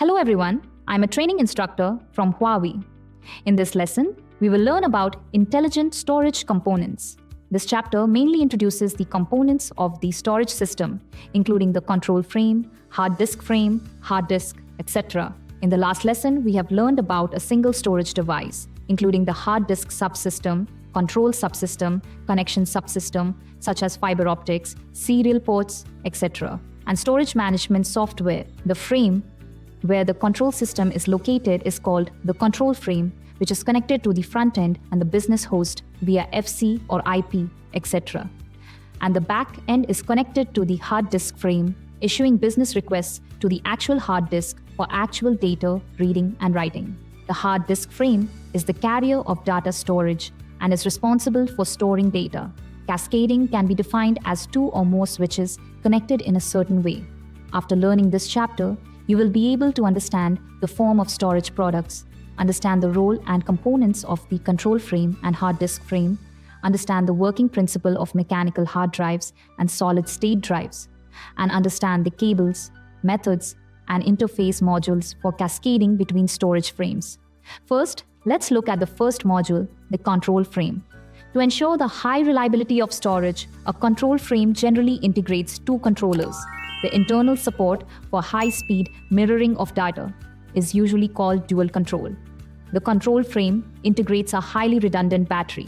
Hello everyone, I'm a training instructor from Huawei. In this lesson, we will learn about intelligent storage components. This chapter mainly introduces the components of the storage system, including the control frame, hard disk, etc. In the last lesson, we have learned about a single storage device, including the hard disk subsystem, control subsystem, connection subsystem, such as fiber optics, serial ports, etc. And storage management software. The frame where the control system is located is called the control frame, which is connected to the front end and the business host via FC or IP, etc. And the back end is connected to the hard disk frame, issuing business requests to the actual hard disk for actual data reading and writing. The hard disk frame is the carrier of data storage and is responsible for storing data. Cascading can be defined as two or more switches connected in a certain way. After learning this chapter, you will be able to understand the form of storage products, understand the role and components of the control frame and hard disk frame, understand the working principle of mechanical hard drives and solid-state drives, and understand the cables, methods, and interface modules for cascading between storage frames. First, let's look at the first module, the control frame. To ensure the high reliability of storage, a control frame generally integrates two controllers. The internal support for high-speed mirroring of data is usually called dual control. The control frame integrates a highly redundant battery.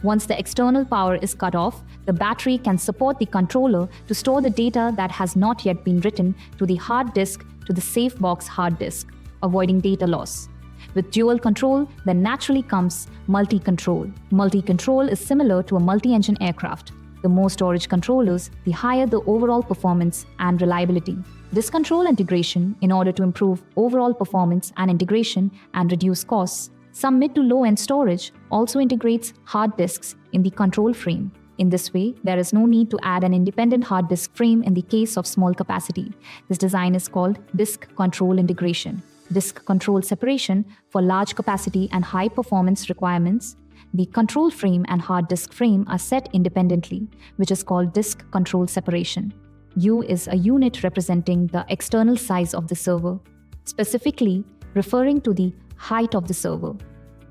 Once the external power is cut off, the battery can support the controller to store the data that has not yet been written to the hard disk to the safe box hard disk, avoiding data loss. With dual control, then naturally comes multi-control. Multi-control is similar to a multi-engine aircraft. The more storage controllers, the higher the overall performance and reliability. This control integration, in order to improve overall performance and integration and reduce costs, some mid to low-end storage also integrates hard disks in the control frame. In this way, there is no need to add an independent hard disk frame in the case of small capacity. This design is called disk control integration. Disk control separation for large capacity and high performance requirements. The control frame and hard disk frame are set independently, which is called disk control separation. U is a unit representing the external size of the server, specifically referring to the height of the server.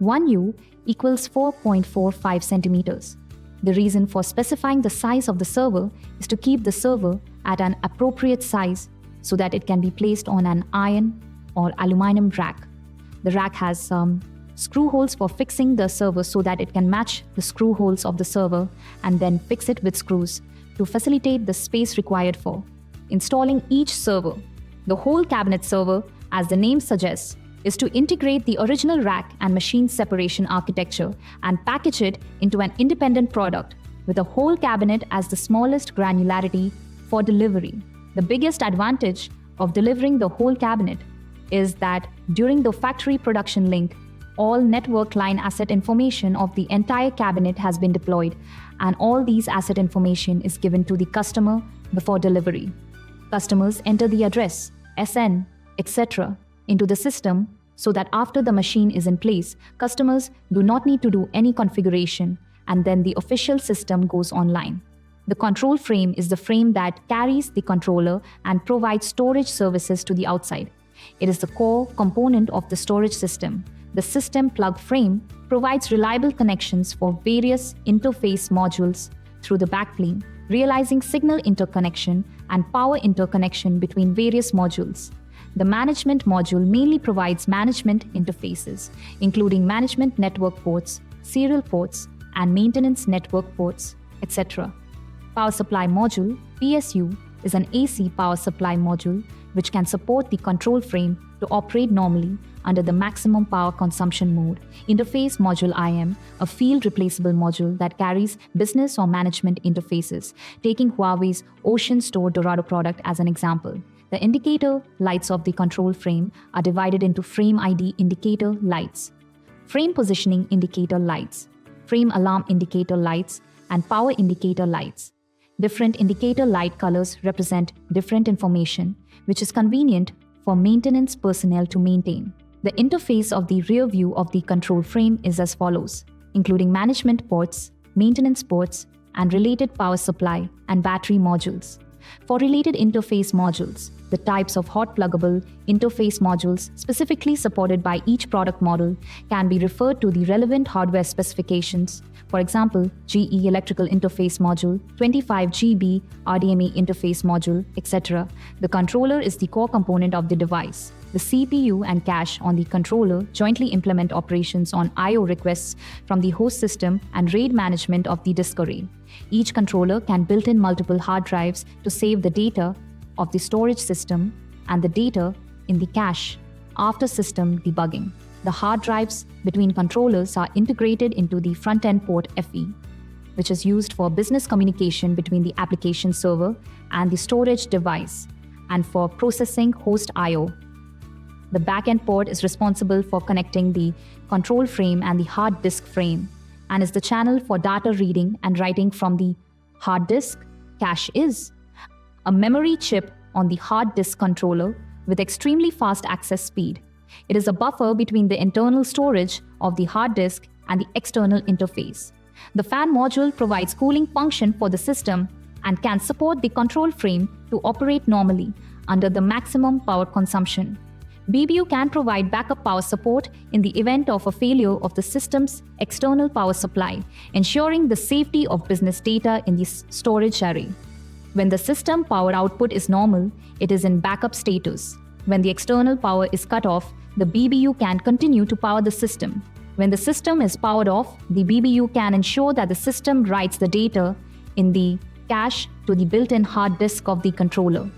1U equals 4.45 centimeters. The reason for specifying the size of the server is to keep the server at an appropriate size so that it can be placed on an iron or aluminum rack. The rack has screw holes for fixing the server so that it can match the screw holes of the server and then fix it with screws to facilitate the space required for installing each server. The whole cabinet server, as the name suggests, is to integrate the original rack and machine separation architecture and package it into an independent product with a whole cabinet as the smallest granularity for delivery. The biggest advantage of delivering the whole cabinet is that during the factory production link, all network line asset information of the entire cabinet has been deployed, and all these asset information is given to the customer before delivery. Customers enter the address, SN, etc. into the system so that after the machine is in place, customers do not need to do any configuration, and then the official system goes online. The control frame is the frame that carries the controller and provides storage services to the outside. It is the core component of the storage system. The system plug frame provides reliable connections for various interface modules through the backplane, realizing signal interconnection and power interconnection between various modules. The management module mainly provides management interfaces, including management network ports, serial ports, and maintenance network ports, etc. Power supply module, PSU, is an AC power supply module which can support the control frame to operate normally under the maximum power consumption mode. Interface module IM, a field replaceable module that carries business or management interfaces, taking Huawei's Ocean Store Dorado product as an example. The indicator lights of the control frame are divided into frame ID indicator lights, frame positioning indicator lights, frame alarm indicator lights, and power indicator lights. Different indicator light colors represent different information, which is convenient for maintenance personnel to maintain. The interface of the rear view of the control frame is as follows, including management ports, maintenance ports, and related power supply and battery modules. For related interface modules, the types of hot pluggable interface modules specifically supported by each product model can be referred to the relevant hardware specifications. For example, GE electrical interface module, 25 GB RDMA interface module, etc. The controller is the core component of the device. The CPU and cache on the controller jointly implement operations on I/O requests from the host system and RAID management of the disk array. Each controller can build in multiple hard drives to save the data of the storage system and the data in the cache after system debugging. The hard drives between controllers are integrated into the front-end port FE, which is used for business communication between the application server and the storage device, and for processing host I/O. The back-end port is responsible for connecting the control frame and the hard disk frame, and is the channel for data reading and writing from the hard disk. Cache is a memory chip on the hard disk controller with extremely fast access speed. It is a buffer between the internal storage of the hard disk and the external interface. The fan module provides cooling function for the system and can support the control frame to operate normally under the maximum power consumption. BBU can provide backup power support in the event of a failure of the system's external power supply, ensuring the safety of business data in the storage array. When the system power output is normal, it is in backup status. When the external power is cut off, the BBU can continue to power the system. When the system is powered off, the BBU can ensure that the system writes the data in the cache to the built-in hard disk of the controller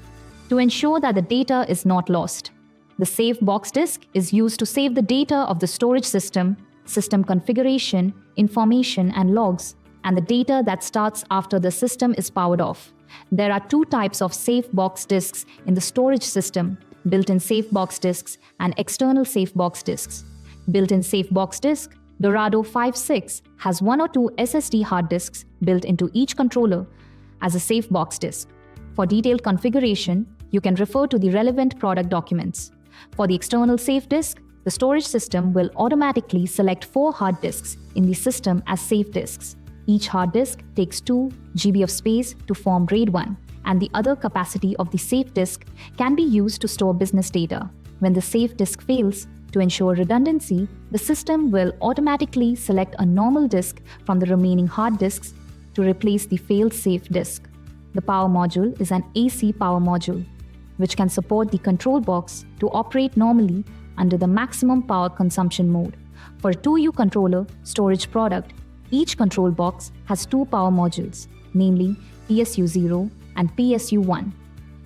to ensure that the data is not lost. The safe box disk is used to save the data of the storage system, system configuration, information and logs, and the data that starts after the system is powered off. There are two types of safe box disks in the storage system: built-in safe box disks and external safe box disks. Built-in safe box disk, Dorado 5.6, has one or two SSD hard disks built into each controller as a safe box disk. For detailed configuration, you can refer to the relevant product documents. For the external safe disk, the storage system will automatically select 4 hard disks in the system as safe disks. Each hard disk takes 2 GB of space to form RAID 1, and the other capacity of the safe disk can be used to store business data. When the safe disk fails, to ensure redundancy, the system will automatically select a normal disk from the remaining hard disks to replace the failed safe disk. The power module is an AC power module, which can support the control box to operate normally under the maximum power consumption mode. For a 2U controller storage product, each control box has 2 power modules, namely PSU0 and PSU1.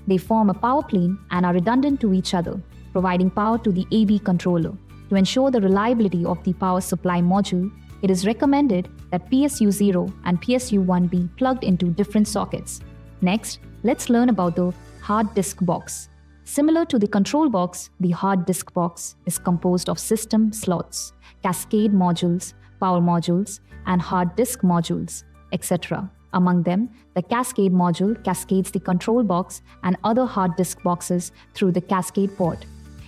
They form a power plane and are redundant to each other, providing power to the AB controller. To ensure the reliability of the power supply module, it is recommended that PSU0 and PSU1 be plugged into different sockets. Next, let's learn about the hard disk box. Similar to the control box, the hard disk box is composed of system slots, cascade modules, power modules, and hard disk modules, etc. Among them, the Cascade module cascades the control box and other hard disk boxes through the Cascade port.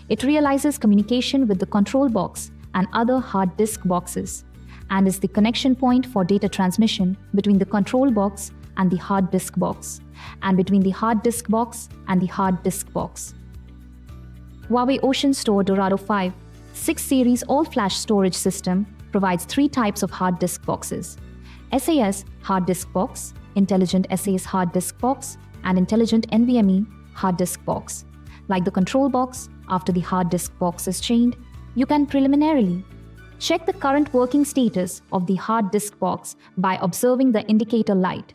It realizes communication with the control box and other hard disk boxes, and is the connection point for data transmission between the control box and the hard disk box, and between the hard disk box and the hard disk box. Huawei Ocean Store Dorado 5 6 series all-flash storage system provides 3 types of hard disk boxes: SAS hard disk box, intelligent SAS hard disk box, and intelligent NVMe hard disk box. Like the control box, after the hard disk box is chained, you can preliminarily check the current working status of the hard disk box by observing the indicator light.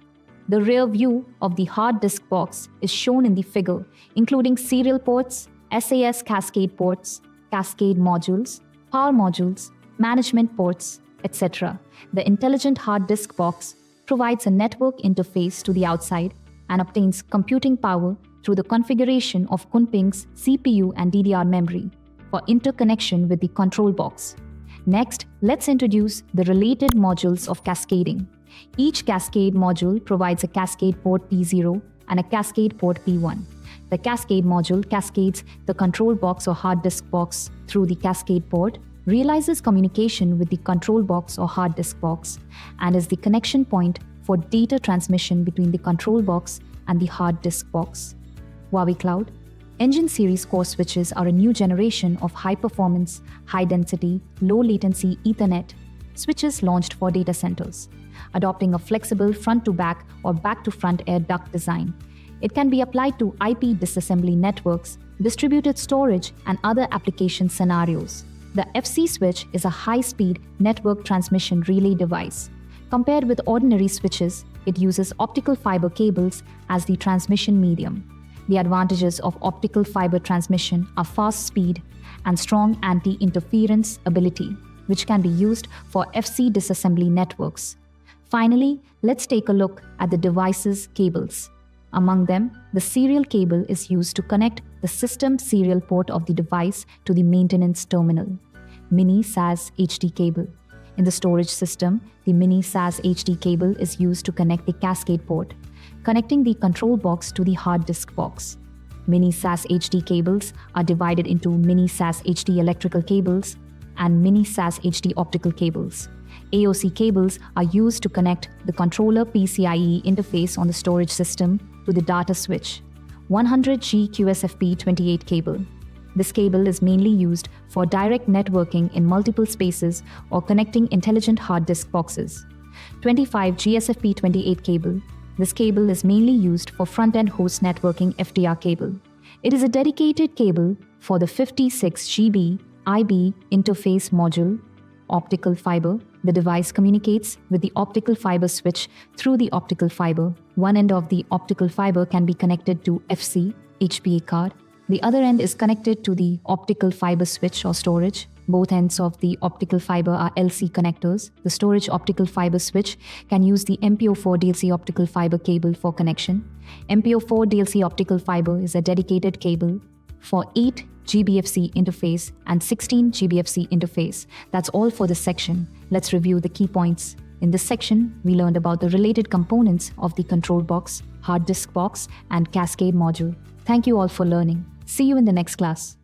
The rear view of the hard disk box is shown in the figure, including serial ports, SAS Cascade ports, Cascade modules, power modules, management ports, etc. The intelligent hard disk box provides a network interface to the outside and obtains computing power through the configuration of Kunping's CPU and DDR memory for interconnection with the control box. Next, let's introduce the related modules of cascading. Each Cascade module provides a Cascade port P0 and a Cascade port P1. The Cascade module cascades the control box or hard disk box through the Cascade port, realizes communication with the control box or hard disk box, and is the connection point for data transmission between the control box and the hard disk box. Huawei Cloud. Engine series core switches are a new generation of high-performance, high-density, low-latency Ethernet switches launched for data centers, adopting a flexible front-to-back or back-to-front air duct design. It can be applied to IP disassembly networks, distributed storage, and other application scenarios. The FC switch is a high-speed network transmission relay device. Compared with ordinary switches, it uses optical fiber cables as the transmission medium. The advantages of optical fiber transmission are fast speed and strong anti-interference ability, which can be used for FC disassembly networks. Finally, let's take a look at the device's cables. Among them, the serial cable is used to connect the system serial port of the device to the maintenance terminal. Mini SAS HD cable. In the storage system, the Mini SAS HD cable is used to connect the Cascade port, connecting the control box to the hard disk box. Mini SAS HD cables are divided into Mini SAS HD electrical cables and Mini SAS HD optical cables. AOC cables are used to connect the controller PCIe interface on the storage system to the data switch. 100G QSFP28 cable. This cable is mainly used for direct networking in multiple spaces or connecting intelligent hard disk boxes. 25 GSFP28 cable. This cable is mainly used for front-end host networking FDR cable. It is a dedicated cable for the 56 GB IB interface module. Optical fiber. The device communicates with the optical fiber switch through the optical fiber. One end of the optical fiber can be connected to FC, HPA card. The other end is connected to the optical fiber switch or storage. Both ends of the optical fiber are LC connectors. The storage optical fiber switch can use the MPO4 DLC optical fiber cable for connection. MPO4 DLC optical fiber is a dedicated cable for 8 GBFC interface and 16 GBFC interface. That's all for this section. Let's review the key points. In this section, we learned about the related components of the control box, hard disk box, and Cascade module. Thank you all for learning. See you in the next class.